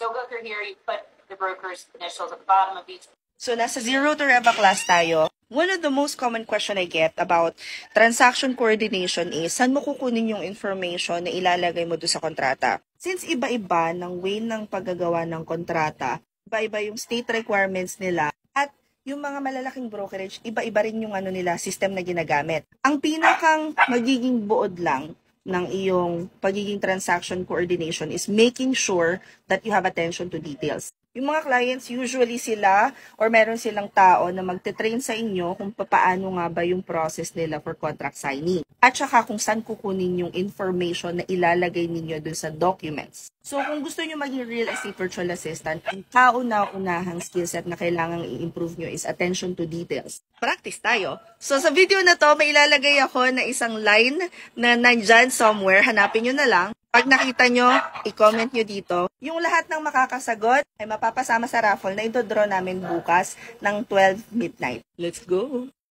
So go through here, you put the broker's initials at the bottom of each. So nasa zero to Reva class tayo. One of the most common question I get about transaction coordination is, saan mo kukunin yung information na ilalagay mo doon sa kontrata? Since iba-iba ng way ng paggagawa ng kontrata, iba-iba yung state requirements nila, at yung mga malalaking brokerage, iba-iba rin yung system na ginagamit. Ang pinakang magiging buod lang ng iyong pagiging transaction coordination is making sure that you have attention to details. Yung mga clients, usually sila or meron silang tao na magte-train sa inyo kung paano nga ba yung process nila for contract signing. At saka kung saan kukunin yung information na ilalagay ninyo dun sa documents. So kung gusto nyo maging real estate virtual assistant, ang kauna-unahang skillset na kailangang i-improve nyo is attention to details. Practice tayo. So sa video na to, may ilalagay ako na isang line na nandyan somewhere. Hanapin nyo na lang. Pag nakita nyo, i-comment nyo dito. Yung lahat ng makakasagot ay mapapasama sa raffle na ito-draw namin bukas ng 12 midnight. Let's go!